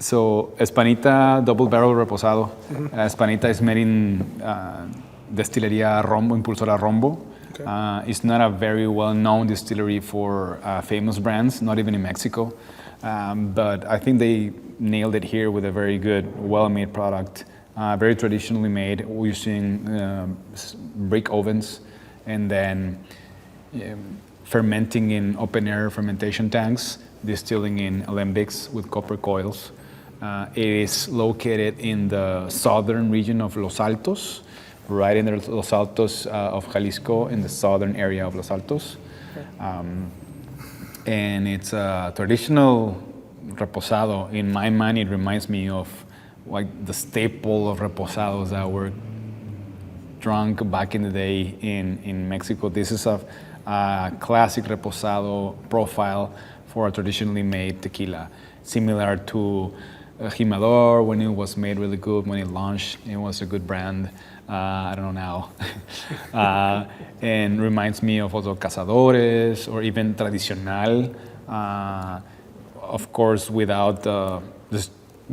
So Espanita Double Barrel Reposado. Espanita is made in Destilería Rombo, Impulsora Rombo. Okay. It's not a very well-known distillery for famous brands, not even in Mexico. But I think they nailed it here with a very good, well-made product, very traditionally made, using brick ovens, and then fermenting in open-air fermentation tanks, distilling in alembics with copper coils. It is located in the southern region of Los Altos, right in the Los Altos of Jalisco, in the southern area of Los Altos. And it's a traditional reposado. In my mind, it reminds me of like the staple of reposados that were drunk back in the day in Mexico. This is a classic reposado profile for a traditionally made tequila, similar to Jimador when it was made really good, when it launched. It was a good brand. I don't know now. And reminds me of also Cazadores or even Tradicional. Of course, without just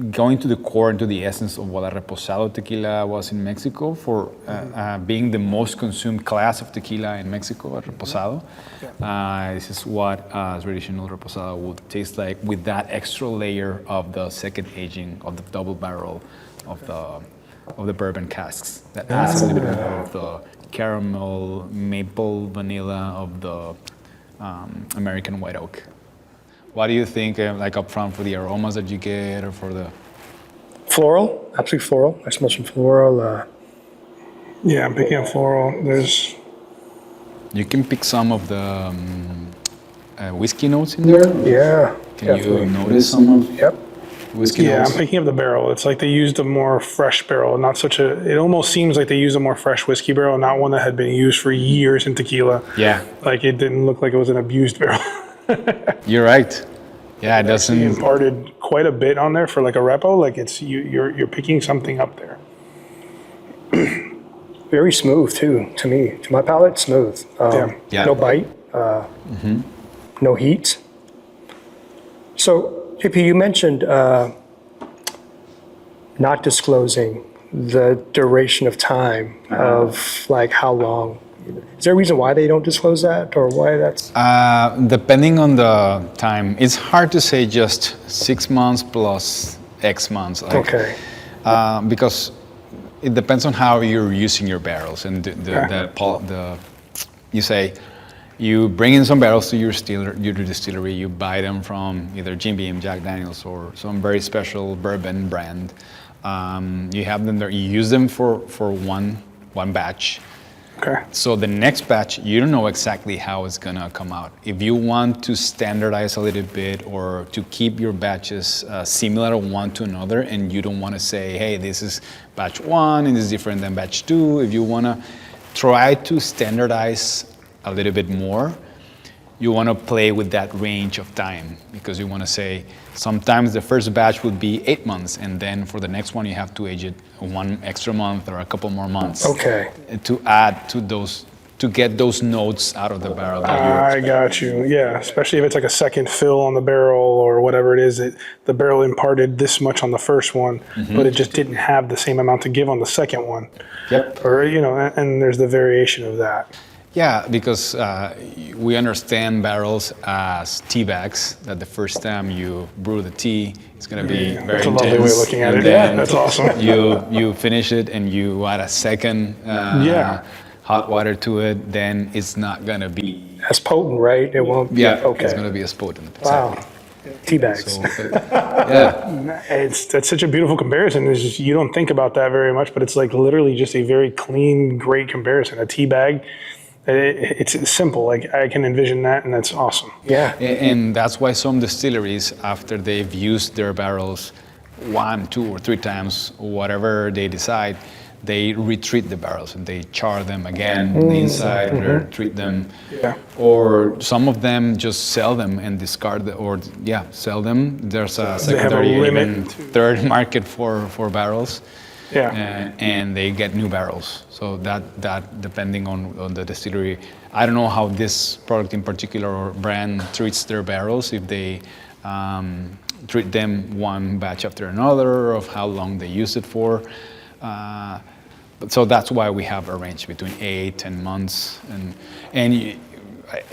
going to the core and to the essence of what a reposado tequila was in Mexico, for being the most consumed class of tequila in Mexico, a reposado. This is what a traditional reposado would taste like, with that extra layer of the second aging of the double barrel of the bourbon casks that adds a little bit of the caramel, maple, vanilla of the American white oak. What do you think, like up front, for the aromas that you get, or for the floral? Absolutely floral. I smell some floral. Yeah, I'm picking up floral. You can pick some of the whiskey notes in there. Yeah. Can definitely. You notice some of? Yep. Whiskey yeah, notes? I'm picking up the barrel. It's like they used a more fresh barrel, not such a. It almost seems like they used a more fresh whiskey barrel, not one that had been used for years in tequila. Yeah. Like it didn't look like it was an abused barrel. You're right. Yeah, it doesn't. Actually imparted quite a bit on there for like a repo. Like it's you're picking something up there. Very smooth too, to me. To my palate, smooth. Yeah. No bite. No heat. So, JP, you mentioned not disclosing the duration of time of like how long. Is there a reason why they don't disclose that, or why that's? Depending on the time, it's hard to say just 6 months plus X months. Like, okay. Because it depends on how you're using your barrels, and you say you bring in some barrels to your distillery. You buy them from either Jim Beam, Jack Daniels, or some very special bourbon brand. You have them there. You use them for one batch. Okay. So the next batch, you don't know exactly how it's gonna come out. If you want to standardize a little bit, or to keep your batches similar one to another, and you don't want to say, hey, this is batch 1 and this is different than batch 2. If you want to try to standardize a little bit more, you want to play with that range of time, because you want to say sometimes the first batch would be 8 months, and then for the next one you have to age it 1 extra month or a couple more months. Okay. To add to those, to get those notes out of the barrel. I got you. Yeah, especially if it's like a second fill on the barrel or whatever it is. The barrel imparted this much on the first one, but it just didn't have the same amount to give on the second one. Yep. Or and there's the variation of that. Yeah, because we understand barrels as tea bags, that the first time you brew the tea, it's going to be very That's a intense. lovely way of looking at it. Yeah, that's awesome. You finish it and you add a second hot water to it, then it's not going to be As potent, right? It won't. Yeah, Okay. it's going to be as potent. Wow. Tea bags. So, yeah. That's such a beautiful comparison. It's just, you don't think about that very much, but it's like literally just a very clean, great comparison. A tea bag. It's simple. Like I can envision that, and that's awesome. Yeah. And that's why some distilleries, after they've used their barrels 1, 2, or 3 times, whatever they decide, they retreat the barrels and they char them again on the inside, or treat them. Yeah. Or some of them just sell them and discard sell them. There's a secondary, even third market for barrels. Yeah. And they get new barrels. So that depending on the distillery, I don't know how this product in particular or brand treats their barrels, if they treat them one batch after another of how long they use it for. So that's why we have a range between 8-10 months, and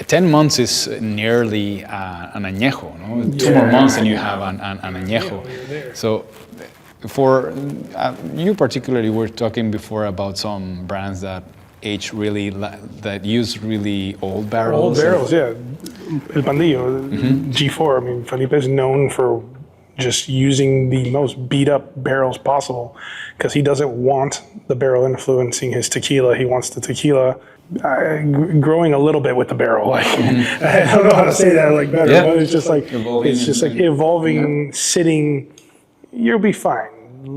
10 months is nearly an añejo. No? 2 more months and you have an añejo. So for you particularly, we're talking before about some brands that age really, that use really old barrels. Old barrels, yeah. El Pandillo, G4. I mean, Felipe is known for just using the most beat up barrels possible because he doesn't want the barrel influencing his tequila. He wants the tequila growing a little bit with the barrel. Like I don't know how to say that like better, but it's just like evolving, sitting. You'll be fine.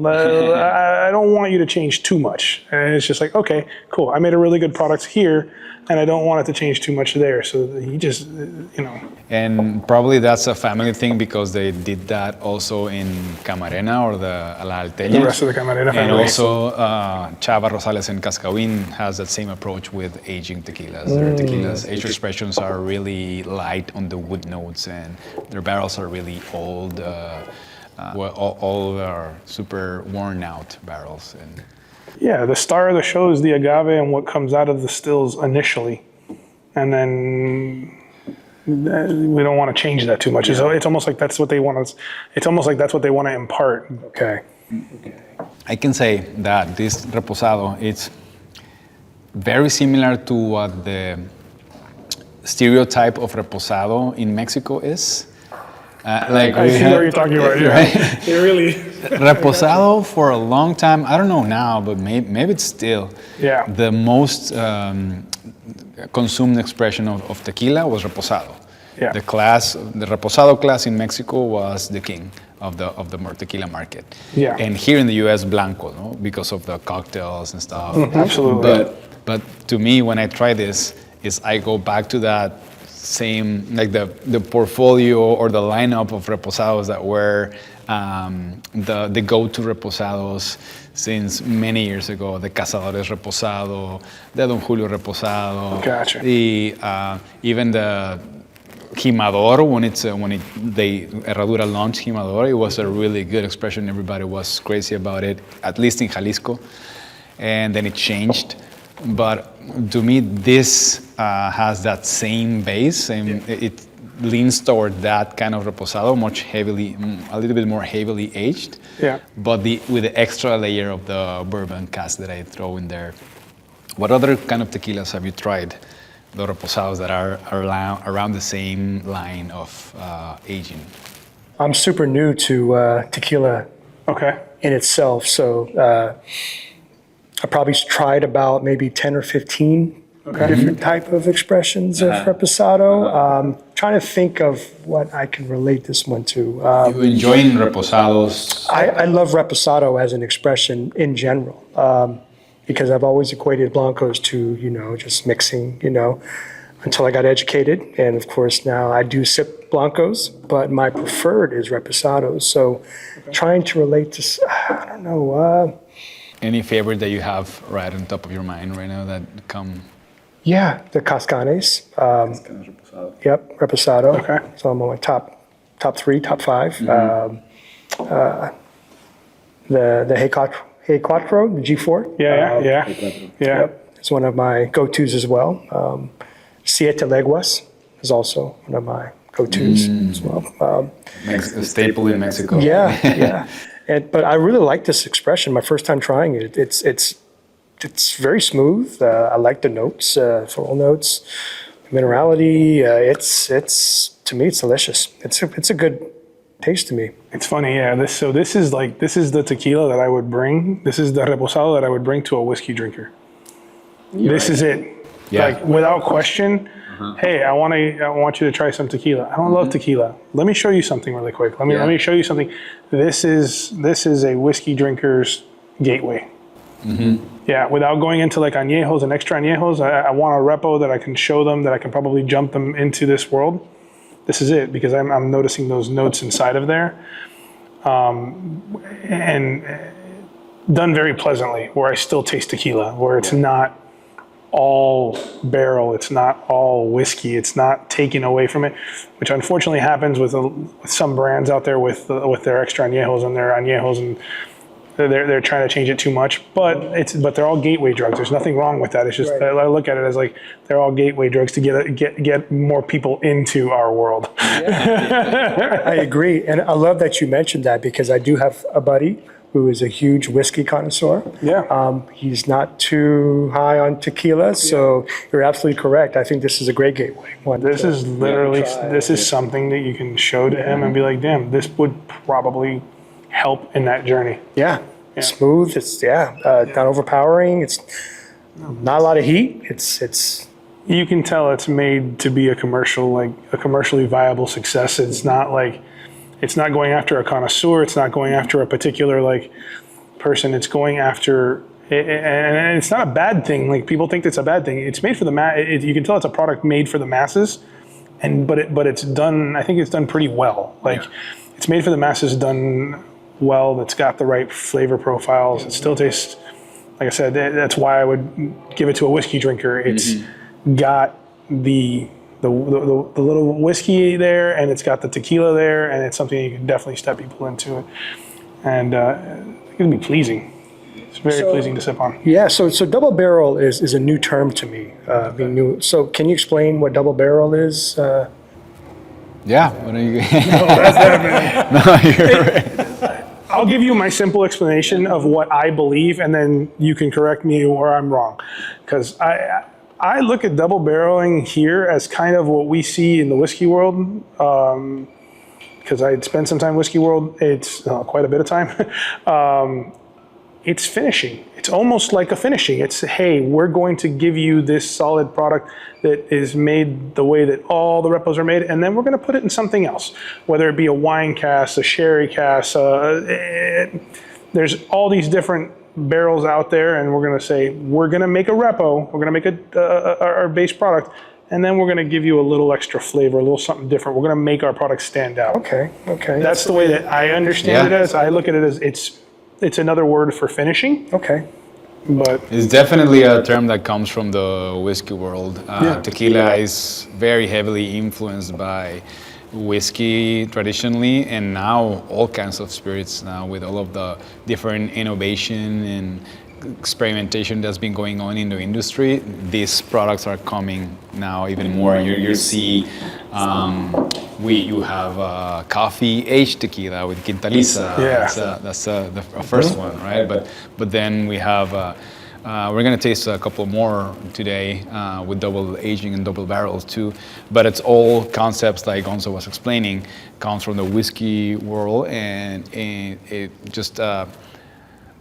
I don't want you to change too much. And it's just like, okay, cool. I made a really good product here, and I don't want it to change too much there. So he just, And probably that's a family thing because they did that also in Camarena or the La Alteña. The rest of the Camarena family. And also Chava Rosales and Cascawin has that same approach with aging tequilas. Their tequilas, age expressions are really light on the wood notes, and their barrels are really old. All are super worn out barrels. And yeah, the star of the show is the agave and what comes out of the stills initially. And then we don't want to change that too much. Yeah. It's almost like that's what they want to, it's almost like that's what they want to impart. Okay. I can say that this reposado, it's very similar to what the stereotype of reposado in Mexico is. I see what you're talking about. Yeah, right? It really. Reposado for a long time. I don't know now, but maybe it's still. Yeah. The most consumed expression of tequila was reposado. Yeah. The reposado class in Mexico was the king of the tequila market. Yeah. And here in the U.S., blanco, no? Because of the cocktails and stuff. Absolutely. But to me, when I try this, I go back to that same, like the portfolio or the lineup of reposados that were the go-to reposados since many years ago. The Cazadores Reposado, the Don Julio Reposado. Gotcha. Even the Jimador, when Herradura launched Jimador, it was a really good expression. Everybody was crazy about it, at least in Jalisco. And then it changed. But to me, this has that same base, and it leans toward that kind of reposado, a little bit more heavily aged. Yeah. But with the extra layer of the bourbon cask that I throw in there. What other kind of tequilas have you tried? The reposados that are around the same line of aging. I'm super new to tequila in itself, so I probably tried about maybe 10 or 15 different type of expressions of reposado. Trying to think of what I can relate this one to. You enjoying reposados? I love reposado as an expression in general because I've always equated blancos to, just mixing, until I got educated. And of course now I do sip blancos, but my preferred is reposados. So trying to relate to, I don't know. Any favorite that you have right on top of your mind right now that come? Yeah, the Cascanes. Yep, Reposado. Okay. So I'm on my top 3, top 5. The Hey Quattro, the G4. Yeah. Yep, it's one of my go-tos as well. Siete Leguas is also one of my go-tos as well. A staple in Mexico. Yeah. But I really like this expression. My first time trying it. It's very smooth. I like the notes, floral notes, minerality. It's to me, it's delicious. It's a good taste to me. It's funny, yeah. This is the tequila that I would bring. This is the reposado that I would bring to a whiskey drinker. This is it. Yeah. Like without question. Hey, I want you to try some tequila. I don't love tequila. Let me show you something really quick. Let me show you something. This is a whiskey drinker's gateway. Yeah, without going into like añejos and extra añejos, I want a repo that I can show them, that I can probably jump them into this world. This is it, because I'm noticing those notes inside of there. And done very pleasantly, where I still taste tequila, where it's not all barrel. It's not all whiskey. It's not taken away from it, which unfortunately happens with some brands out there with their extra añejos and their añejos, and they're trying to change it too much. But they're all gateway drugs. There's nothing wrong with that. It's just I look at it as like they're all gateway drugs to get more people into our world. I agree. And I love that you mentioned that, because I do have a buddy who is a huge whiskey connoisseur. Yeah. He's not too high on tequila, so you're absolutely correct. I think this is a great gateway. This is literally, this is something that you can show to him and be like, damn, this would probably help in that journey. Yeah. Smooth. It's not overpowering. It's not a lot of heat. It's. You can tell it's made to be a commercially viable success. It's not like, it's not going after a connoisseur. It's not going after a particular person. It's going after, and it's not a bad thing. Like, people think it's a bad thing. It's made for the you can tell it's a product made for the masses, but it's done. I think it's done pretty well. It's made for the masses, done well. That's got the right flavor profiles. It still tastes, like I said. That's why I would give it to a whiskey drinker. It's got the little whiskey there, and it's got the tequila there, and it's something you can definitely step people into it, and it's gonna be pleasing. It's very pleasing to sip on. Yeah, so double barrel is a new term to me. Being new. So can you explain what double barrel is? Yeah. What are you? I'll give you my simple explanation of what I believe, and then you can correct me where I'm wrong, because I look at double barreling here as kind of what we see in the whiskey world, because I spent some time in whiskey world. It's quite a bit of time. It's finishing. It's almost like a finishing. It's, hey, we're going to give you this solid product that is made the way that all the repos are made, and then we're going to put it in something else, whether it be a wine cask, a sherry cask. There's all these different barrels out there, and we're going to say, we're going to make a repo, we're going to make our base product, and then we're going to give you a little extra flavor, a little something different. We're going to make our product stand out. Okay. That's the way that I understand it as. I look at it as it's another word for finishing. Okay. But it's definitely a term that comes from the whiskey world. Tequila is very heavily influenced by whiskey traditionally, and now all kinds of spirits now, with all of the different innovation and experimentation that's been going on in the industry. These products are coming now even more. You see, you have coffee aged tequila with Quintaliza. That's the first one, right? But then we have. We're gonna taste a couple more today with double aging and double barrels too. But it's all concepts, like Gonzo was explaining, comes from the whiskey world, and it just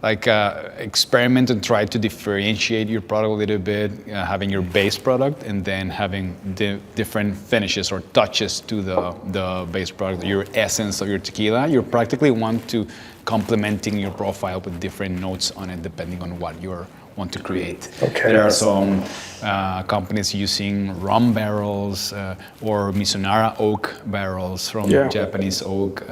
experiment and try to differentiate your product a little bit, having your base product and then having different finishes or touches to the base product, your essence of your tequila. You practically want to complementing your profile with different notes on it depending on what you want to create. Okay. There are some companies using rum barrels or Mizunara oak barrels from Japanese oak.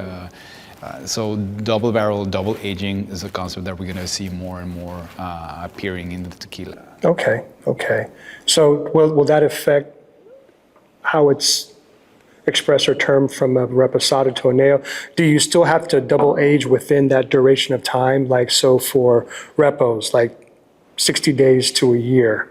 So double barrel, double aging is a concept that we're going to see more and more appearing in the tequila. Okay. So will that affect how it's expressed or termed from a reposado to añejo? Do you still have to double age within that duration of time? Like, so for repos, like 60 days to a year,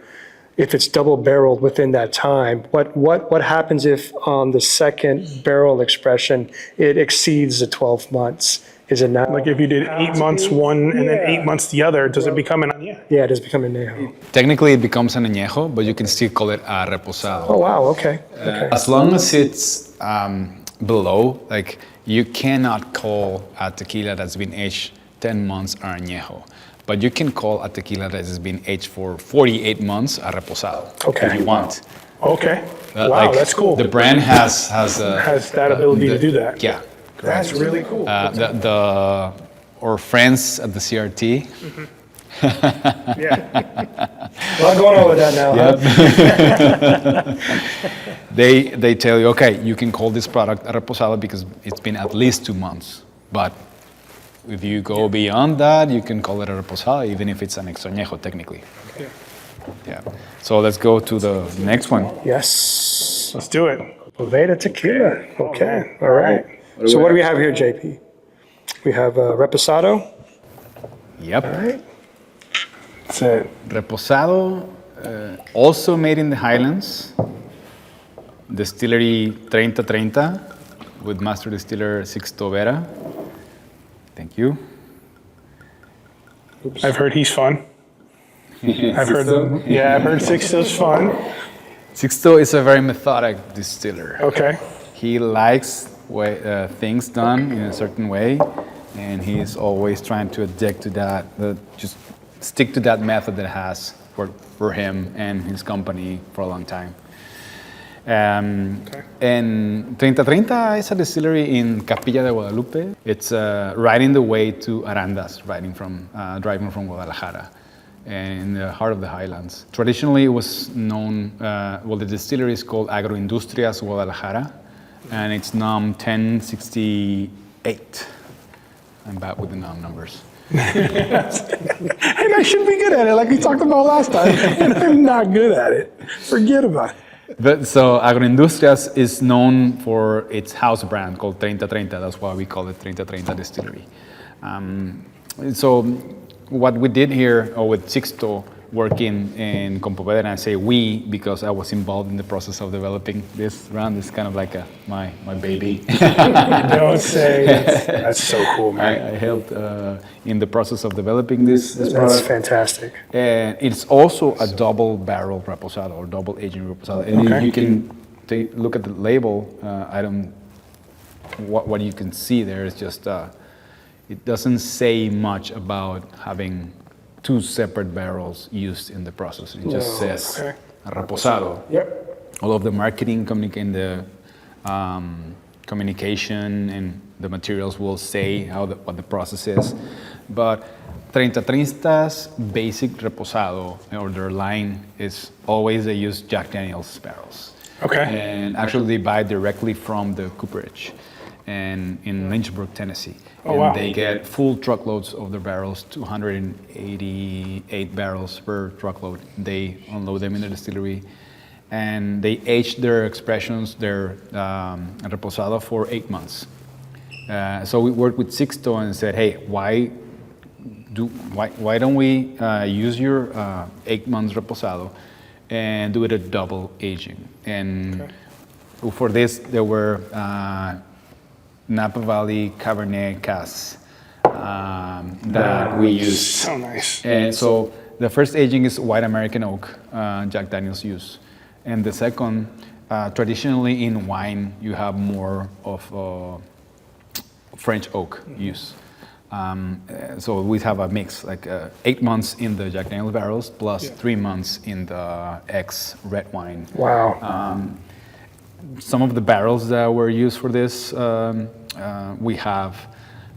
if it's double barreled within that time, what happens if on the second barrel expression it exceeds the 12 months? Is it not? like if you did 8 months one and then 8 months the other, does it become an añejo? Yeah, it does become an añejo. Technically, it becomes an añejo, but you can still call it a reposado. Oh, wow, okay. As long as it's below, like, you cannot call a tequila that's been aged 10 months an añejo. But you can call a tequila that has been aged for 48 months a reposado, if you want. Okay. Wow, that's cool. The brand has that ability to do that. Yeah. That's really cool. Our friends at the CRT. Yeah. A lot going on with that now. Huh? They tell you, okay, you can call this product a reposado because it's been at least 2 months. But if you go beyond that, you can call it a reposado, even if it's an extra añejo, technically. Yeah. Yeah. So let's go to the next one. Yes. Let's do it. Reposado Tequila. Okay. man. All right. So what do we have here, JP? We have Reposado. Yep. All right. That's it. Reposado, also made in the Highlands. Distillery 3030 with master distiller Sixto Vera. Thank you. I've heard he's fun. I've heard Sixto's fun. Sixto is a very methodic distiller. Okay. He likes things done in a certain way, and he's always trying to addict to that, just stick to that method that has worked for him and his company for a long time. And 3030 is a distillery in Capilla de Guadalupe. It's right in the way to Arandas, driving from Guadalajara, and in the heart of the Highlands. Traditionally, it was known, the distillery is called Agroindustrias Guadalajara, and it's NOM 1068. I'm bad with the NOM numbers. And I should be good at it, like we talked about last time. And I'm not good at it. Forget about it. But so Agroindustrias is known for its house brand called 3030. That's why we call it 3030 Distillery. So what we did here, with Sixto working in Compovedra, and I say we because I was involved in the process of developing this brand. It's kind of like my baby. Don't say that's so cool, man. I helped in the process of developing this That's product. fantastic. And it's also a double barrel reposado or double aging reposado. And Okay. you can look at the label. What you can see there is just it doesn't say much about having two separate barrels used in the process. It just says Okay. reposado. Yep. All of the marketing, communication, and the materials will say what the process is. But 3030's basic reposado, or their line, is always they use Jack Daniel's barrels. Okay. And actually they buy directly from the cooperage and in Lynchburg, Tennessee. Oh, and wow. they get full truckloads of the barrels, 288 barrels per truckload. They unload them in the distillery, and they age their expressions, their reposado, for 8 months. So we worked with Sixto and said, hey, why don't we use your 8 months reposado and do it a double aging? And for this, there were Napa Valley Cabernet casks that we used. So nice. And so the first aging is white American oak, Jack Daniel's use. And the second, traditionally in wine, you have more of French oak use. So we have a mix, like 8 months in the Jack Daniel's barrels plus 3 months in the ex red wine. Wow. Some of the barrels that were used for this, we have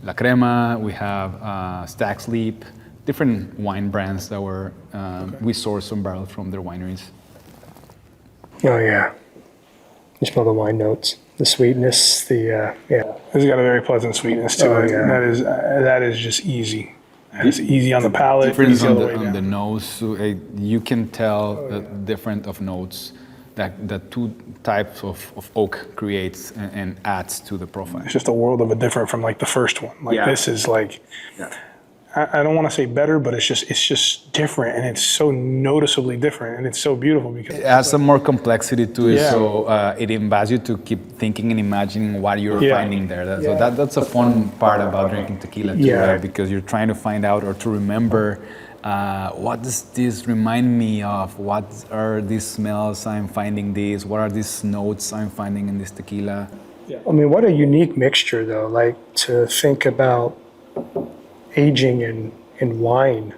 La Crema, we have Stack's Leap, different wine brands that were, we sourced some barrels from their wineries. Oh, yeah. You smell the wine notes, the sweetness, yeah. It's got a very pleasant sweetness to it. yeah. That is just easy. It's easy on the palate, Difference easy all the way on the down. nose, so, you can tell the different of notes that the two types of oak creates and adds to the profile. It's just a world of a different from like the first one. Like Yeah. this is like, I don't want to say better, but it's just different, and it's so noticeably different, and it's so beautiful because It adds some more complexity to it, Yeah. so it invites you to keep thinking and imagining what you're Yeah. finding there. So that's a fun part about drinking tequila too, Yeah. right? Because you're trying to find out or to remember what does this remind me of? What are these smells I'm finding these? What are these notes I'm finding in this tequila? I mean, what a unique mixture, though, like to think about aging in wine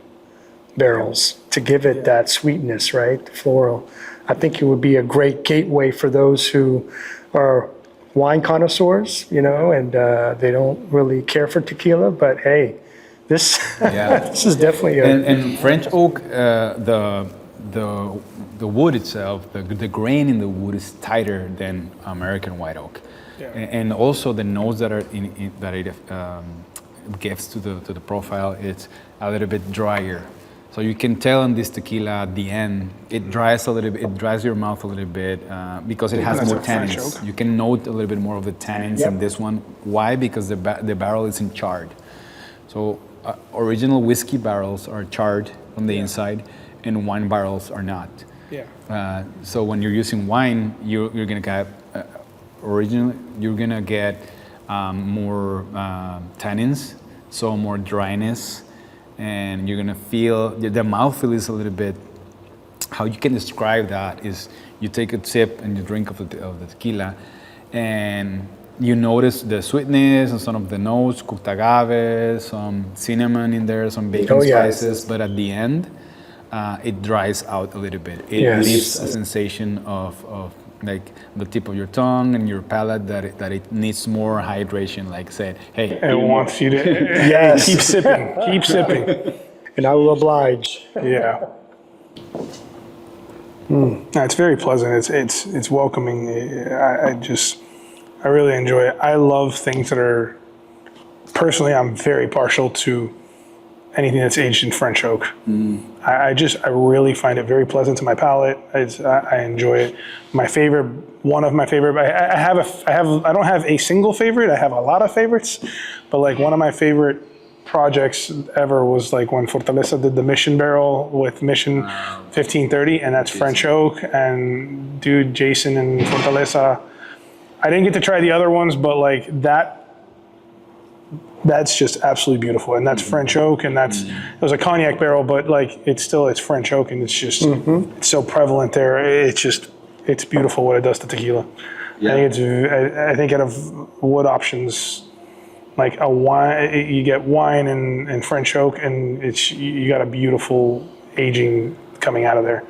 barrels to give it that sweetness, right? Floral. I think it would be a great gateway for those who are wine connoisseurs, and they don't really care for tequila, but hey, this this is definitely And French oak, the wood itself, the grain in the wood is tighter than American white oak, and also the notes that are that it gives to the profile, it's a little bit drier. So you can tell in this tequila at the end, it dries a little bit, it dries your mouth a little bit because it has That's more a French tannins. oak. You can note a little bit more of the tannins in this one. Why? Because the barrel isn't charred. So original whiskey barrels are charred on the inside, and wine barrels are not. Yeah. So when you're using wine, you're gonna get you're gonna get more tannins, so more dryness, and you're gonna feel the mouthfeel is a little bit. How you can describe that is you take a sip and you drink of the tequila, and you notice the sweetness and some of the notes, cooked agave, some cinnamon in there, some baking spices, but at the end, it dries out a little bit. It leaves a sensation of like the tip of your tongue and your palate that it needs more hydration. Like said, hey, It wants you to keep sipping, keep sipping. And I will oblige. Yeah. No, it's very pleasant. It's welcoming. I really enjoy it. I love things that are. Personally, I'm very partial to anything that's aged in French oak. I really find it very pleasant to my palate. I enjoy it. One of my favorite. I don't have a single favorite. I have a lot of favorites, but like one of my favorite projects ever was like when Fortaleza did the Mission barrel with Mission 1530, and that's French oak. And dude, Jason and Fortaleza. I didn't get to try the other ones, but like that's just absolutely beautiful. And that's French oak, and it was a cognac barrel, but like it's French oak, and it's just it's so prevalent there. It's beautiful what it does to tequila. Yeah. I think out of wood options, like a wine, you get wine and French oak, and you got a beautiful aging coming out of there.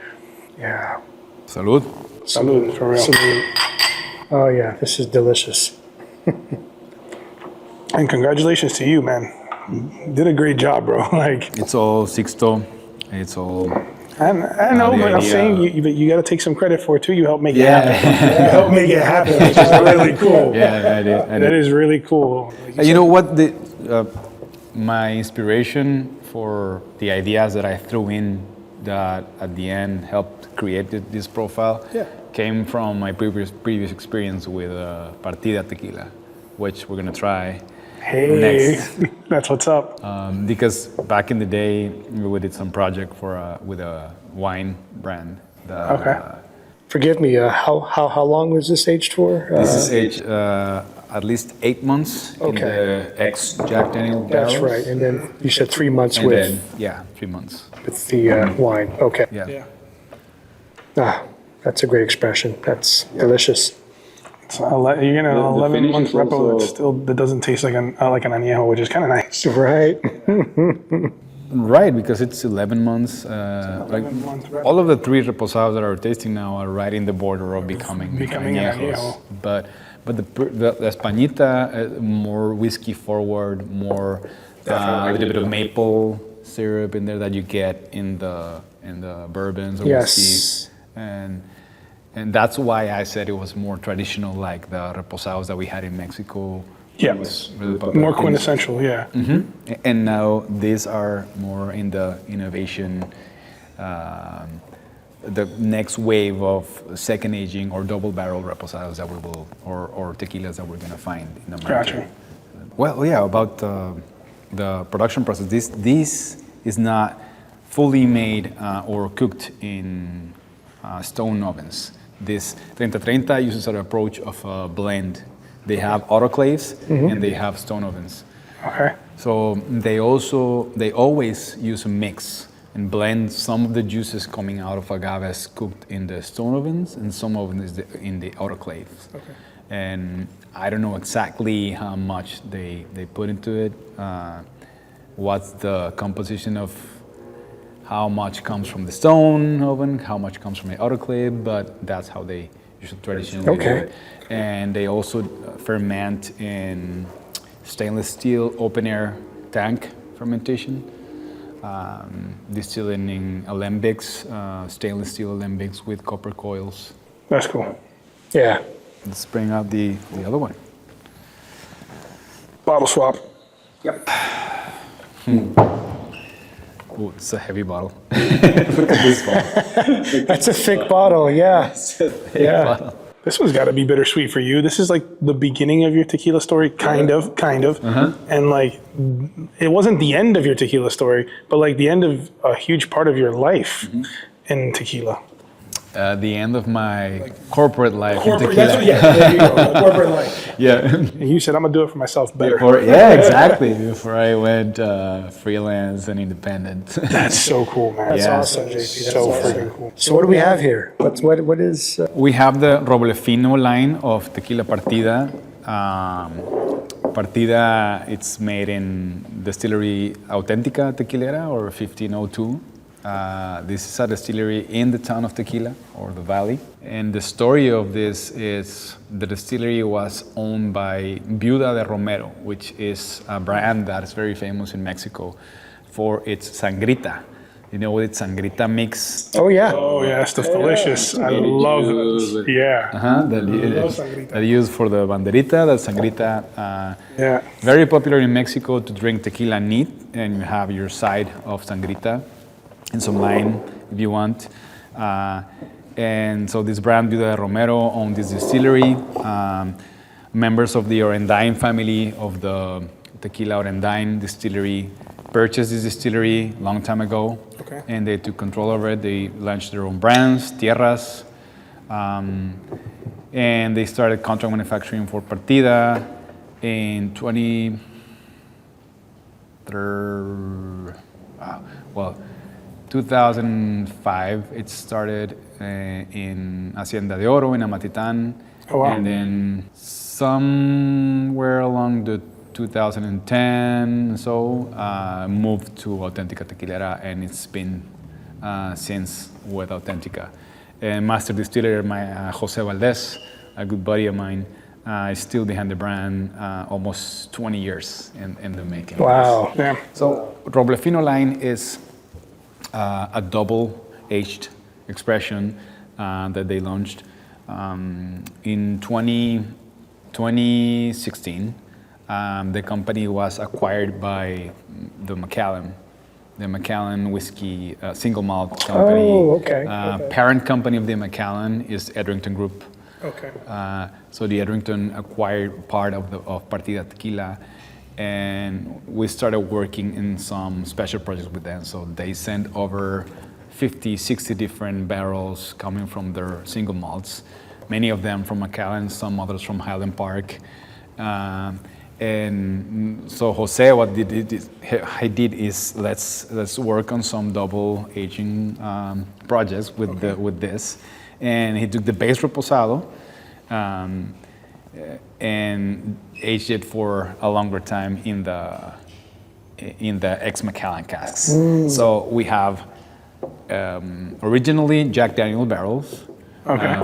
Yeah. salud. Salud, for real. Salud. Oh yeah, this is delicious. And congratulations to you, man. You did a great job, bro. Like It's all Sixto. It's all. I know, the but I'm idea. saying you got to take some credit for it too. You helped make it Yeah. happen. You helped make it happen, which is really cool. Yeah, I did. That is really cool. Like You know what? My inspiration for the ideas that I threw in that at the end helped create this profile came from my previous experience with Partida Tequila, which we're gonna try next. That's what's up. Because back in the day, we did some project with a wine brand. Forgive me. How long was this aged for? This is aged at least 8 months in the ex-Jack Daniel barrels. That's right. And then you said 3 months And with then, 3 months. the wine. Okay. Yeah. That's a great expression. That's delicious. So you're gonna 11-month is repo. also- That doesn't taste like an añejo, which is kind of nice. Right. Right, because it's 11 months. Like 11-month repo. all of the 3 reposados that are tasting now are right in the border of becoming an añejos. añejo. But the Españita, more whiskey forward, more a little bit of maple syrup in there that you get in the bourbons or whiskeys. And that's why I said it was more traditional, like the reposados that we had in Mexico. Yeah, was really popular. more quintessential. Yeah. And now these are more in the innovation, the next wave of second aging or double barrel reposados that we will, or tequilas that we're gonna find in the market. Gotcha. Well, yeah, about the production process. This is not fully made or cooked in stone ovens. This 3030 uses an approach of a blend. They have autoclaves and they have stone ovens. Okay. So they always use a mix and blend some of the juices coming out of agaves cooked in the stone ovens and some of them in the autoclaves. Okay. And I don't know exactly how much they put into it, what's the composition of how much comes from the stone oven, how much comes from the autoclave, but that's how they usually traditionally do it. And they also ferment in stainless steel open air tank fermentation, distilling in alembics, stainless steel alembics with copper coils. That's cool. Yeah. Let's bring out the other one. Bottle swap. Yep. Oh, it's a heavy bottle. Look at this bottle. That's a thick bottle, yeah. Yeah. Bottle. This one's got to be bittersweet for you. This is like the beginning of your tequila story, kind of. And like, it wasn't the end of your tequila story, but like the end of a huge part of your life in tequila. The end of my corporate life in tequila. That's what, yeah, there you go, corporate life. Yeah. And you said, I'm gonna do it for myself better. Yeah, exactly. Before I went freelance and independent. That's so cool, man. That's Yeah. awesome, JP. That's So awesome. freaking cool. So what do we have here? What is... We have the Roble Fino line of Tequila Partida. Partida, it's made in distillery Auténtica Tequilera or 1502. This is a distillery in the town of Tequila or the valley. And the story of this is the distillery was owned by Viuda de Romero, which is a brand that is very famous in Mexico for its sangrita. You know what it's sangrita mix? Oh, yeah. Oh yeah, stuff's delicious. I love it. Yeah. That they use for the banderita, the sangrita. Yeah. Very popular in Mexico to drink tequila neat, and you have your side of sangrita and some lime if you want. And so this brand, Viuda de Romero, owned this distillery. Members of the Orendain family of the Tequila Orendain distillery purchased this distillery a long time ago. Okay. And they took control over it. They launched their own brands, tierras. And they started contract manufacturing for Partida in 2005. It started in Hacienda de Oro in Amatitan. Oh, wow. And then somewhere along the 2010 so moved to Auténtica Tequilera, and it's been since with Auténtica. And master distiller, Jose Valdez, a good buddy of mine, is still behind the brand, almost 20 years in the making. Wow. Yeah. So Roble Fino line is a double-aged expression that they launched in 2016. The company was acquired by the Macallan whiskey single malt company. Oh, okay. Parent company of the Macallan is Edrington Group. Okay. So the Edrington acquired part of Partida Tequila, and we started working in some special projects with them. So they sent over 50, 60 different barrels coming from their single malts, many of them from Macallan, some others from Highland Park. And so Jose, what he did is let's work on some double aging projects with this, and he took the base reposado and aged it for a longer time in the ex Macallan casks. So we have originally Jack Daniel barrels. Okay.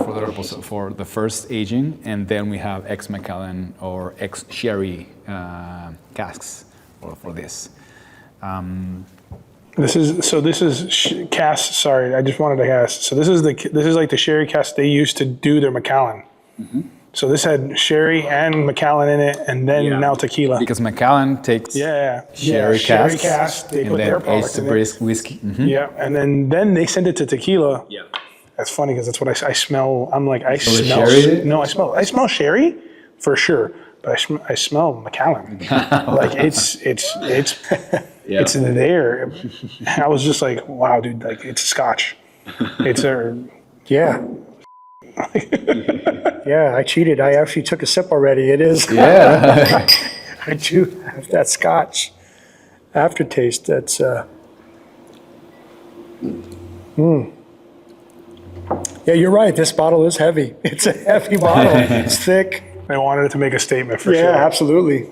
For the first aging, and then we have ex Macallan or ex sherry casks for this. This is cask. Sorry, I just wanted to ask. So this is like the sherry cask they used to do their Macallan. So this had sherry and Macallan in it, and then now tequila. Because Macallan takes sherry casks, They and put their then aged product in the it. whiskey. Yeah, and then they send it to tequila. Yeah. That's funny because that's what I smell. I'm like, I smell smell. sherry? No, I smell sherry for sure, but I smell Macallan. Like it's there. I was just like, wow, dude, like it's Scotch. It's a Yeah. Yeah, I cheated. I actually took a sip already. It is. Yeah. I do have that Scotch aftertaste. That's. Yeah, you're right. This bottle is heavy. It's a heavy bottle. It's thick. I wanted it to make a statement for Yeah, sure. absolutely.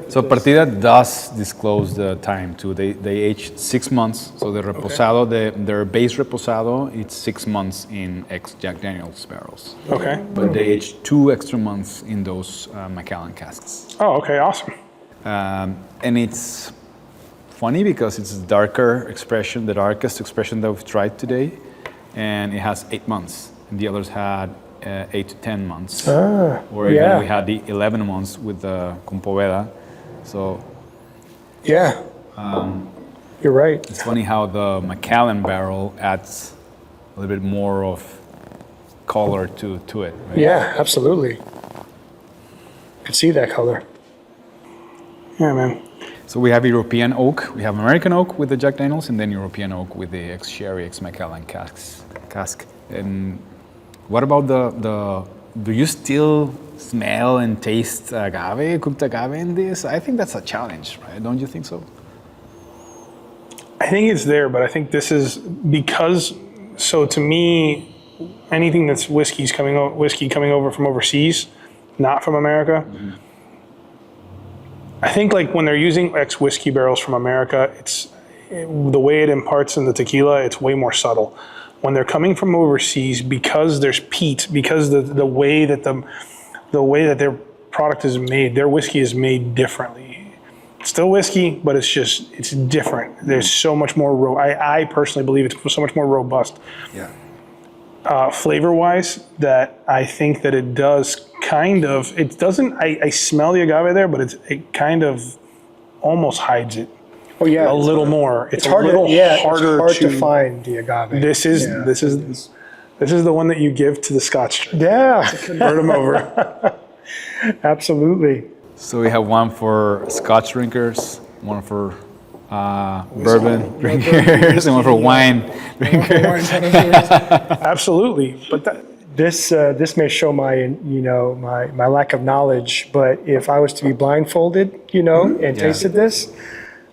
So Partida does disclose the time too. They age 6 months. So the reposado, their base reposado, it's 6 months in ex Jack Daniel's barrels. Okay. But they age 2 extra months in those Macallan casks. Oh, okay, awesome. And it's funny because it's a darker expression, the darkest expression that we've tried today. And it has 8 months. And the others had 8 to 10 months. Or even yeah. we had the 11 months with the Compoveda. So Yeah. You're right. It's funny how the Macallan barrel adds a little bit more of color to it. Right? Yeah, absolutely. Could see that color. Yeah, man. So we have European oak, we have American oak with the Jack Daniels, and then European oak with the ex-sherry, ex-Macallan cask. And what about the? Do you still smell and taste agave, cooked agave in this? I think that's a challenge, right? Don't you think so? I think it's there, but I think this is because. So to me, anything that's whiskey coming over from overseas, not from America. Mm-hmm. I think like when they're using ex-whiskey barrels from America, the way it imparts in the tequila, it's way more subtle. When they're coming from overseas, because there's peat, because the way that their product is made, their whiskey is made differently. It's still whiskey, but it's different. There's so much more. I personally believe it's so much more robust. Yeah. Flavor-wise, that I think that it does kind of. It doesn't. I smell the agave there, but it kind of almost hides it. Oh yeah, a little more. It's hard a little harder harder to find the agave. This is the one that you give to the Scotch. Yeah, Convert them over. Absolutely. So we have one for Scotch drinkers, one for bourbon drinkers, and one for wine drinkers. Absolutely, but this may show my my lack of knowledge, but if I was to be blindfolded, and tasted this,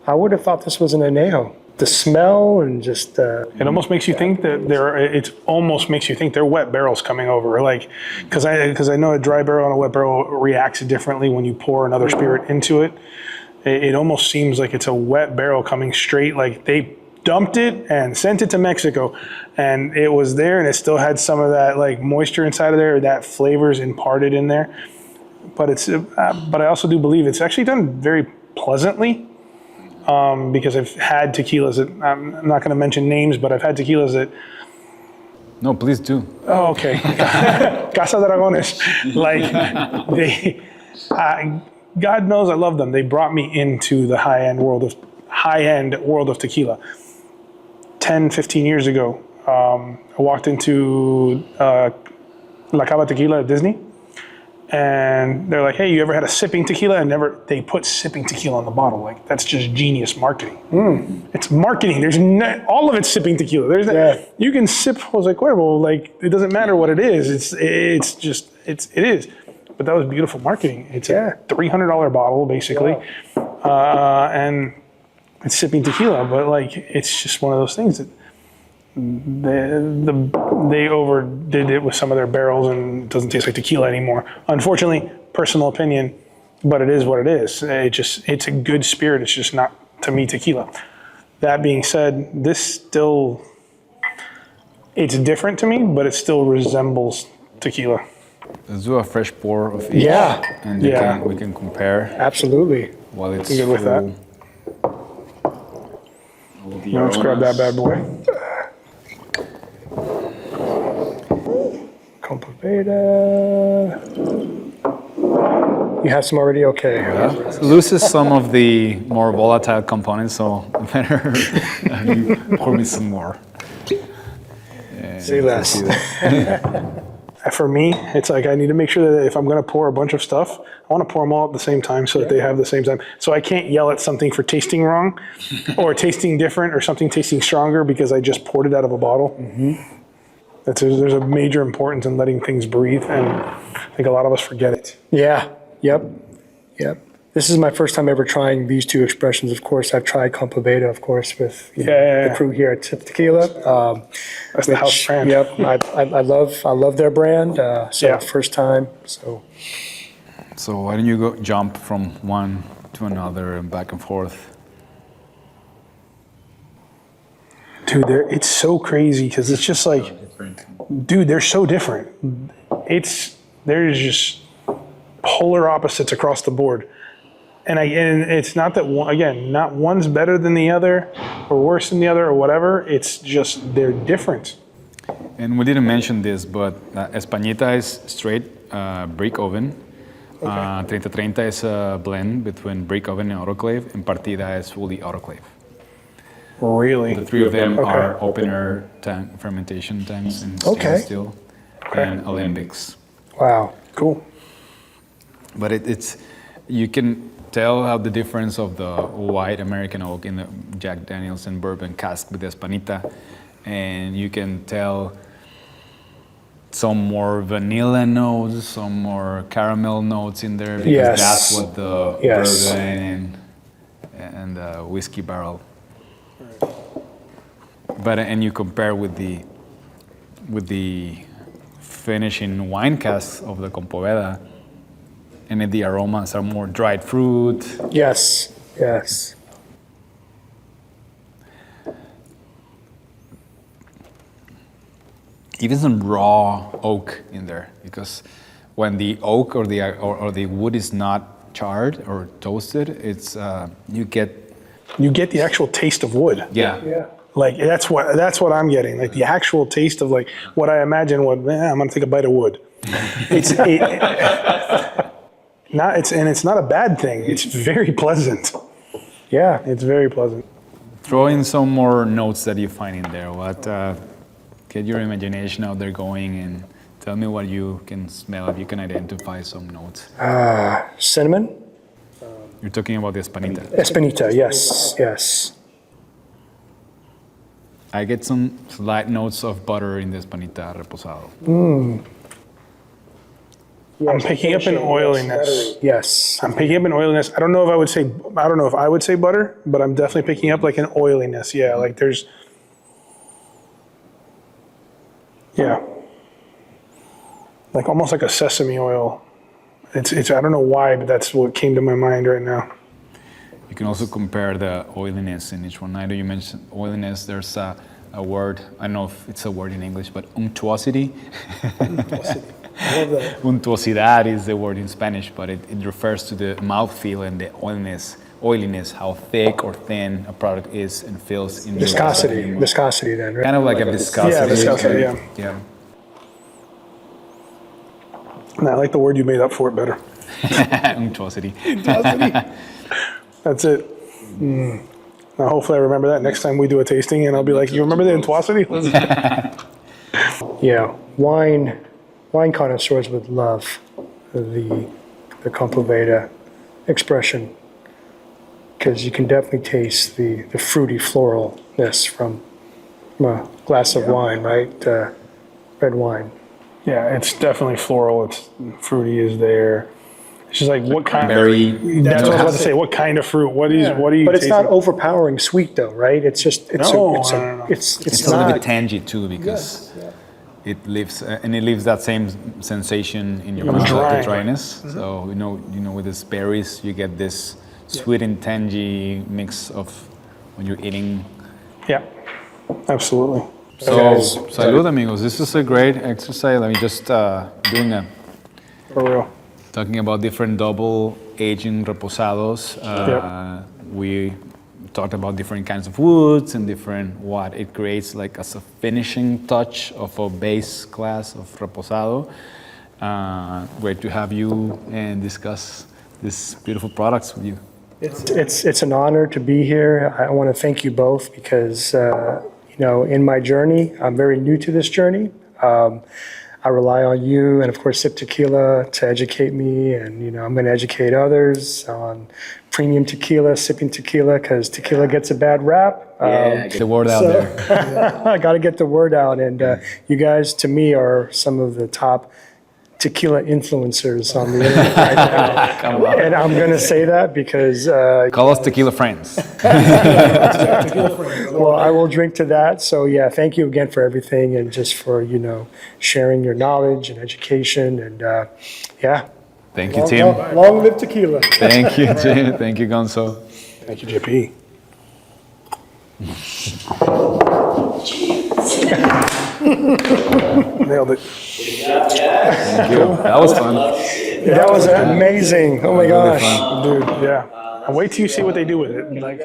I would have thought this was an añejo. The smell and just it almost makes you think that they're wet barrels coming over, like because I know a dry barrel and a wet barrel reacts differently when you pour another spirit into it. It almost seems like it's a wet barrel coming straight, like they dumped it and sent it to Mexico, and it was there and it still had some of that like moisture inside of there, that flavors imparted in there. But I also do believe it's actually done very pleasantly. Because I've had tequilas that, I'm not going to mention names, but I've had tequilas that... No, please do. Oh, okay. Casa Dragones. Like, God knows I love them. They brought me into the high-end world of tequila. 10, 15 years ago, I walked into La Cava Tequila at Disney. And they're like, hey, you ever had a sipping tequila? And they put sipping tequila on the bottle. Like, that's just genius marketing. It's marketing. There's all of it's sipping tequila. You can sip. I was like, well, like, it doesn't matter what it is. It is. But that was beautiful marketing. It's a $300 bottle, basically. Wow. And it's sipping tequila. But, like, it's just one of those things that they overdid it with some of their barrels and it doesn't taste like tequila anymore. Unfortunately, personal opinion, but it is what it is. It's a good spirit. It's just not, to me, tequila. That being said, it's different to me, but it still resembles tequila. Let's do a fresh pour of each. Yeah. And we can compare. Absolutely. While it's good with that. Let's grab that bad boy. Compaveda. You have some already? Okay. Yeah. It loses some of the more volatile components, so better you pour me some more. Say less. For me, it's like I need to make sure that if I'm going to pour a bunch of stuff, I want to pour them all at the same time so that they have the same time. So I can't yell at something for tasting wrong or tasting different or something tasting stronger because I just poured it out of a bottle. Mm-hmm. There's a major importance in letting things breathe, and I think a lot of us forget it. Yeah. Yep. This is my first time ever trying these two expressions. Of course, I've tried Compaveda, of course, with the crew here at Tequila. That's the house brand. Yep. I love their brand. First time. So why don't you jump from one to another and back and forth? Dude, it's so crazy because it's just like, dude, they're so different. There's just polar opposites across the board. And it's not that not one's better than the other or worse than the other or whatever. It's just they're different. And we didn't mention this, but Españita is straight brick oven. 30-30 is a blend between brick oven and autoclave, and Partida is fully autoclave. Really? The three of them Okay. are open-air tank fermentation tanks in Okay. stainless steel and alembics. Wow. Cool. But it's you can tell how the difference of the white American oak in the Jack Daniel's and bourbon cask with the Espanita, and you can tell some more vanilla notes, some more caramel notes in there because Yes. that's what the Yes. bourbon and the whiskey barrel. But and you compare with the finish in wine casks of the Compoveda, and then the aromas are more dried fruit. Yes. Yes. Even some raw oak in there, because when the oak or the wood is not charred or toasted, it's you get You get the actual taste of wood. Yeah. Like that's what I'm getting. Like the actual taste of like what I imagine. I'm gonna take a bite of wood. It's not a bad thing. It's very pleasant. Yeah. It's very pleasant. throw in some more notes that you find in there. Get your imagination out there going and tell me what you can smell if you can identify some notes. Cinnamon. You're talking about the Espanita. Espinita. Yes. Yes. I get some slight notes of butter in the Espanita Reposado. I'm picking up an oiliness. Yes. I'm picking up an oiliness. I don't know if I would say butter, but I'm definitely picking up like an oiliness. Yeah, like there's. Yeah. Like almost like a sesame oil. It's I don't know why, but that's what came to my mind right now. You can also compare the oiliness in each one. I know you mentioned oiliness. There's a word, I don't know if it's a word in English, but unctuosity. I love that. Untuosidad is the word in Spanish, but it refers to the mouthfeel and the oiliness, how thick or thin a product is and feels in your Viscosity. mouth. Viscosity then, right? Kind of like a viscosity. Yeah, viscosity, yeah. Yeah. And I like the word you made up for it better. Unctuosity. That's it. Now hopefully I remember that next time we do a tasting, and I'll be like, "You remember the untuosity?" Yeah. Wine connoisseurs would love the Compoveda expression, because you can definitely taste the fruity floralness from a glass of wine, right? Red wine. Yeah, it's definitely floral. It's fruity is there. It's just like what kind Berry. That's what I was about to say. What kind of fruit? What are you? But it's not tasting? overpowering sweet though, right? It's just No. it's It's a little not. bit tangy too because it leaves that same sensation in your mouth, like dry. the dryness. So you know, with these berries, you get this sweet and tangy mix of when you're eating. Yeah, absolutely. So, Guys, salud, amigos. This is a great exercise. I mean, just For real. talking about different double aging reposados. We talked about different kinds of woods and different what it creates like as a finishing touch of a base class of reposado. Great to have you and discuss these beautiful products with you. It's an honor to be here. I want to thank you both because in my journey, I'm very new to this journey. I rely on you and of course Sip Tequila to educate me, and I'm going to educate others on premium tequila, sipping tequila, because tequila gets a bad rap. Get the word out there. I got to get the word out, and you guys, to me, are some of the top tequila influencers on the internet right now. Come on. And I'm going to say that because Call us tequila friends. well, I will drink to that. So yeah, thank you again for everything, and just for sharing your knowledge and education, and yeah. Thank you, Tim. Long live tequila. Thank you, Tim. Thank you, Gonzo. Thank you, JP. Nailed it. Thank you. That was fun. That was amazing. Oh my gosh. Dude, yeah. And wait till you see what they do with it. Like.